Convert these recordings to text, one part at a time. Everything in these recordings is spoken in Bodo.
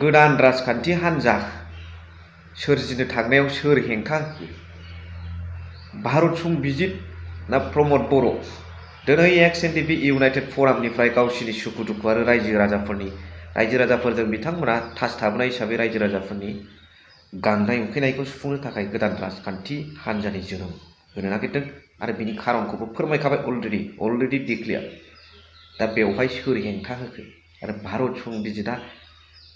गोदान राजखान्थि हान्जा सोरजिनो थांनायाव सोर हेंथा होयो? भारत संबिजित ना प्रमद बर'? दिनै XNDP इउनाइटेड फरामनिफ्राय गावसिनि सुखु दुखु आरो रायजो राजाफोरजों बिथांमोना थास थाबोनाय हिसाबै रायजो राजाफोरनि गांनाय उखैनायखौ सुफुंनो थाखाय गोदान राजखान्थि हान्जानि जोनोम होनो नागिरदों आरो बिनि खारनखौबो फोरमायखाबाय अलरेडि डिक्लेयार। दा बेवहाय सोर हेंथा होखो आरो भारत संबिजितआ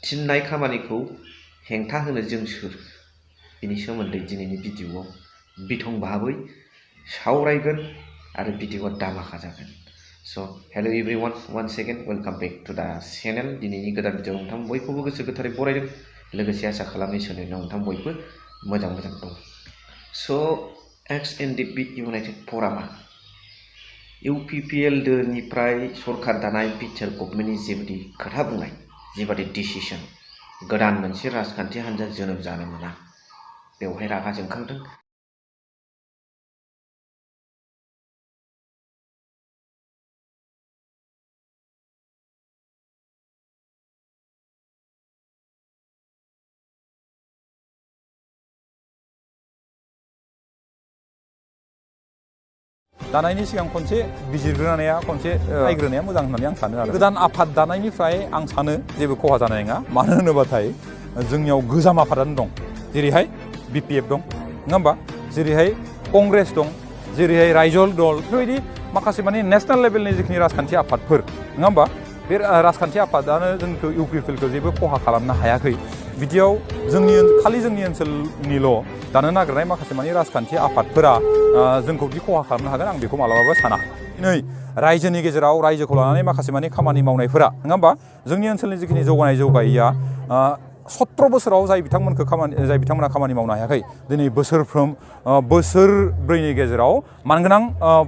थिननाय खामानिखौ हेंथा होनो जों सोर? बिनि सोमोन्दै दिनैनि भिडिअआव बिथं भाबै सावरायगोन आरो भिडिअआ दामाखा जागोन। So' hello' everyone, one second welcome back to the channel. दिनैनि गोदान भिडिअ नोंथां बयखौबो गोसो गोथारै बरायदों, लोगोसे आसा खालामो इसोरनि नोंथां बयबो मोजां दं। स' XNDP इउनाइटेड फरामा UPPL दोनिफ्राय सरकार दानाय बिटिआर गभर्नमेन्टनि जेबादि खोथा बुंनाय, जेबादि डिसिसन, गोदान मोनसे राजखान्थि हान्जा जोनोम जानो मोना, बेवहाय रागा जोंखांदों। दानायनि सिगां खनसे बिजिरग्रोनाया खनसे नायग्रोनाया मोजां होननानै आं सानो आरो गोदान आफाद दानायनिफ्राय आं सानो जेबो खहा जानाय नङा। मानो होनोबाथाय जोंनियाव गोजाम आफादानो दं, जेरैहाय BPF दं, नङा होमबा, जेरैहाय कंग्रेस दं, जेरैहाय रायजल दल, बेफोरबायदि माखासे माने नेशनेल लेभेलनि जिखिनि राजखान्थि आफादफोर, नङा होमबा, बे राजखान्थि आफादानो जोंखौ UPPLखौ जेबो खहा खालामनो हायाखै। बिदियाव खालि जोंनि ओनसोलनिल' दानो नागिरनाय माखासे माने राजखान्थि आफादफोरा जोंखौ दि खहा खालामनो हागोन आं बेखौ मालाबाबो साना। दिनै रायजोनि गेजेराव रायजोखौ लानानै माखासे माने खामानि मावनायफोरा, नङा होमबा, जोंनि ओनसोलनि जिखिनि जौगायैया 17 बोसोराव जाय बिथांमोना खामानि मावनो हायाखै, दिनै बोसोरब्रैनि गेजेराव मानगोनां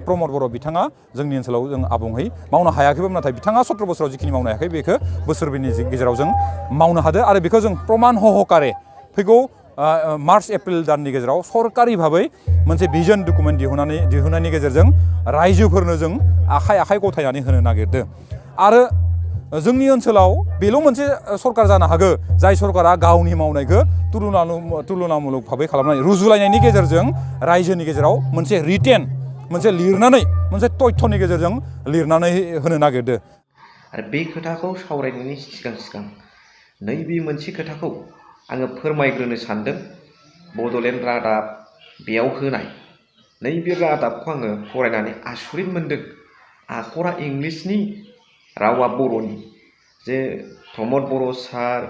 प्रमद बर' बिथाङा जोंनि ओनसोलाव जों आबुङै मावनो हायाखैबाबो, नाथाय बिथाङा 17 बोसोराव जिखिनि मावनो हायाखै बेखौ बोसोरब्रैनि गेजेराव जों मावनो हादों आरो बेखौ जों प्रमान हहकारे फैगौ मार्च एप्रिल दाननि गेजेराव सरकारि भाबै मोनसे भिजन डकुमेन्ट दिहुननायनि गेजेरजों रायजोफोरनो जों आखाइ गथायनानै होनो नागिरदों। आरो जोंनि ओनसोलाव बेल' मोनसे सरकार जानो हागौ जाय सरकारा गावनि मावनायखौ तुलनामुलक भाबै खालामनाय, रुजुलायनायनि गेजेरजों रायजोनि गेजेराव मोनसे लिरनानै मोनसे तथ्यनि गेजेरजों लिरनानै होनो नागिरदों। आरो बे खोथाखौ सावरायनायनि सिगां नैबे मोनसे खोथाखौ आङो फोरमायग्रोनो सानदों। बड'लेण्ड रादाब बेयाव होनाय नैबे रादाबखौ आङो फरायनानै आसरित मोनदों। आखरा इंलिसनि, रावा बर'नि। जे प्रमद बर' सार,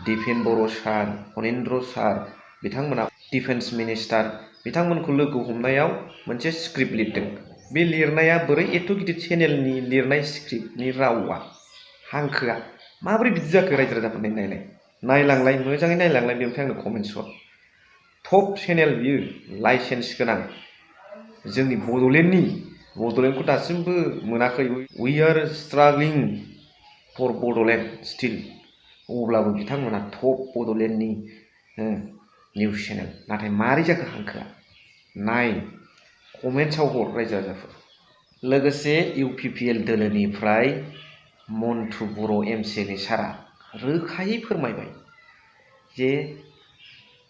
दिपेन बर' सार, फनिन्द्र सार बिथांमोना डिफेन्स मिनिस्टार बिथांमोनखौ लोगो हमनायाव मोनसे स्क्रिप्ट लिरदों। बे लिरनाया बोरै एथ' गिदिर चेनेलनि लिरनाय स्क्रिप्टनि रावा, हांखोआ माबोरै बिदि जाखो? रायजो राजाफोरनि नायलांलाय मोजाङै नायलांलाय, बेनिफ्राय आंनो कमेन्ट हर। टप चेनेल बियो, लाइसेन्स गोनां, जोंनि बड'लेण्डखौ दासिमबो मोनाखै। We are struggling for Bodoland still. अब्लाबो बिथांमोना टप बड'लेण्डनि निउस चेनेल। नाथाय मारै जाखो हांखोआ? नाय, कमेन्ट्सआव हर रायजो राजाफोर। लोगोसे UPPL दोलोनिफ्राय मन्टु बर' MCLA सारा रोखायै फोरमायबाय जे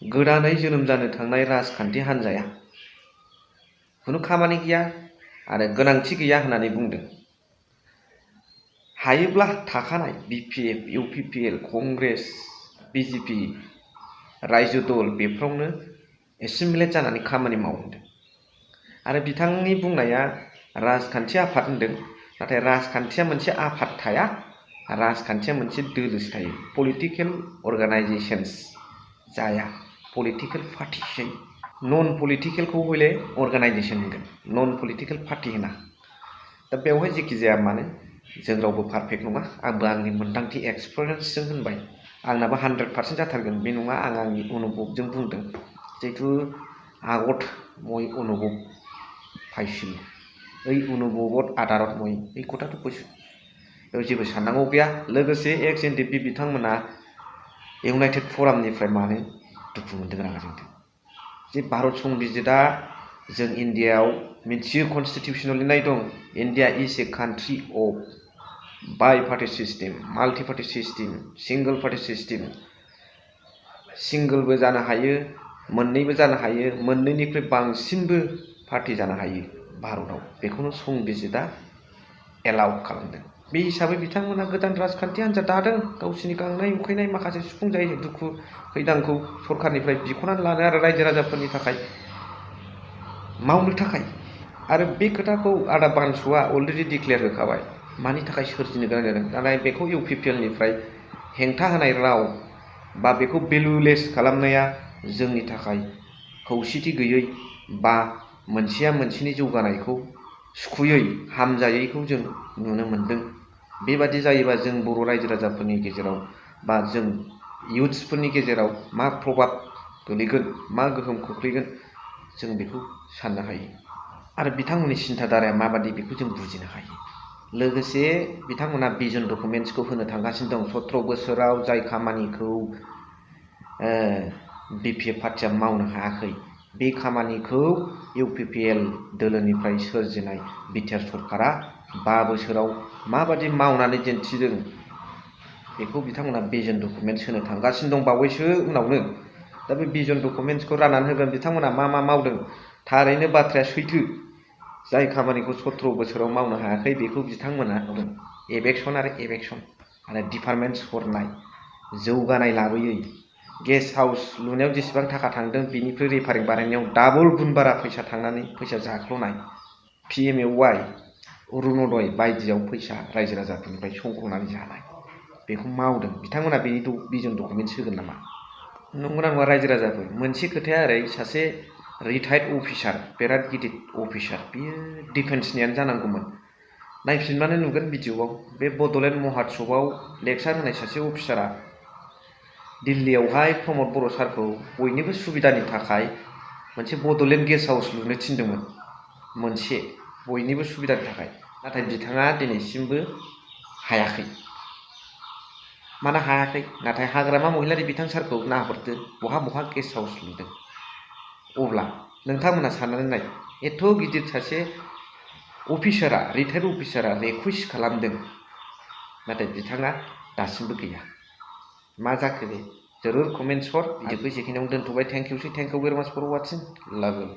गोदानै जोनोम जानो थांनाय राजखान्थि हान्जाया खुनु खामानि गैया आरो गोनांथि गैया होननानै बुंदों। हायोब्ला थाखानाय BPF, UPPL, कंग्रेस, BJP, रायजो दल बेफ्रावनो एसेमब्लेट जानानै खामानि मावदों। आरो बिथांनि बुंनाया राजखान्थि आफाद होनदों, नाथाय राजखान्थिया मोनसे आफाद थाया, राजखान्थिया मोनसे दोलोसो थायो। पलिटिकेल अर्गानाइजेसन्स जाया, पलिटिकेल पार्टिसो। नन पलिटिकेलखौ हले अर्गानाइजेसन होनगोन, नन पलिटिकेल पार्टि होना। दा बेवहाय जेखि जाया मानो जों रावबो पारफेक्ट नङा। आंबो आंनि मोन्दांथि एक्सपिरियेन्सजों होनबाय, आंनाबो 100% जाथारगोन बे नङा। आं आंनि अनुभबजों बुंदों। जिहेतु आगत মই অনুভৱ পাইছিলোঁ, এই অনুভবত আধাৰত মই এই কথাটো কৈছোঁ। बेयाव जेबो साननांगौ गैया। लोगोसे XNDP बिथांमोना इउनाइटेड फरामनिफ्राय मानो दुखु मोनदों, रागा जोंदों? जे भारत संबिजितआ जों इन्डियायाव मिथियो, कनस्टिटिउसनाव लिरनाय दं, India is a country of bi party system, multi party system, single party system, सिंगलबो जानो हायो, मोननैबो जानो हायो, मोननैनिख्रुइ बांसिनबो पार्टि जानो हायो भारतआव। बेखौनो संबिजिदा एलाउ खालामदों। बे हिसाबै बिथांमोना गोदान राजखान्थि हान्जा दादों, गावसिनि गांनाय उखैनाय माखासे सुफुंजायै दुखु खैदांखौ सरखारनिफ्राय बिख'नानै लानो आरो रायजो राजाफोरनि थाखाय मावनो थाखाय। आरो बे खोथाखौ आदा बानसुआ अलरेडि डिक्लेयार होखाबाय मानि थाखाय सोरजिनो गोनां जादों। नाथाय बेखौ इउपिपिएलनिफ्राय हेंथा होनाय राव बा बेखौ भेलुलेस खालामनाया जोंनि थाखाय खौसेथि गैयै बा मोनसेया मोनसेनि जौगानायखौ सुखुयै हामजायैखौ जों नुनो मोन्दों। बेबादि जायोबा जों बर' रायजो राजाफोरनि गेजेराव बा जों इयुथ्सफोरनि गेजेराव मा प्रभाब गोलैगोन, मा गोहोम खोख्लैगोन जों बेखौ साननो हायो। आरो बिथांमोननि सिन्थाधाराया माबादि बेखौ जों बुजिनो हायो। लोगोसे बिथांमोना भिजन डकुमेन्ट्सखौ होनो थांगासिनो दं। 17 बोसोराव जाय खामानिखौ बिपिएफ पार्टिया मावनो हायाखै, बे खामानिखौ इउपिपिएल दोलोनिफ्राय सोरजिनाय बिटिआर सरकारा 5 बोसोराव माबादि मावनानै दिन्थिदों बेखौ बिथांमोना भिजन डकुमेन्ट्स होनो थांगासिनो दं बावैसो उनावनो। दा बे भिजन डकुमेन्ट्सखौ राननानै होगोन बिथांमोना मा मावदों। थारैनो बाथ्राया सैथो, जाय खामानिखौ 17 बोसोराव मावनो हायाखै बेखौ बिथांमोना एबेक्सन आरो डिपार्टमेन्ट्स हरनाय, जौगानाय लाबोयै, गेस्ट हाउस लुनायाव जेसेबां थाखा थांदों बेनिफ्राय रिफारिं बानायनायाव डाबल गुन बारा फैसा थांनानै फैसा जाख्ल'नाय, PMAY, अरुण'दय बायदियाव फैसा रायजो राजाफोरनिफ्राय संग्र'नानै जानाय, बेखौ मावदों। बिथांमोना बेनि भिजन डकुमेन्ट्स होगोन नामा? नंगौना नङा रायजो राजाफोर? मोनसे खोथाया ओरै, सासे रिटायार्ड अफिसार, बिराद गिदिर अफिसार, बियो डिफेन्सनियानो जानांगौमोन। नायफिनबानो नुगोन भिडिअ'आव बे बड'लेण्ड महात्सबआव लेक्सार होनाय सासे अफिसारा दिल्लीयावहाय प्रमद बर' सारखौ बयनिबो सुबिदानि थाखाय मोनसे बड'लेण्ड गेस्ट हाउस लुनो थिनदोंमोन, मोनसे बयनिबो सुबिदानि थाखाय। नाथाय बिथाङा दिनैसिमबो हायाखै। मानो हायाखै? नाथाय हाग्रामा महिलारि बिथां सारखौ नाहरदो बहा गेस्ट हाउस लुदों। अब्ला नोंथांमोना साननानै नाय, एथ' गिदिर सासे अफिसारा, रिटायार्ड अफिसारा रिकुवेस्ट खालामदों, नाथाय बिथाङा दासिमबो गैया। मा जाखो बे? जरुर कमेन्ट्स हर। भिडिअ'खौ जेखिनियावनो दोनथ'बाय। थेंक इउ भेरि माच फर वाचिं। लाभ इउ।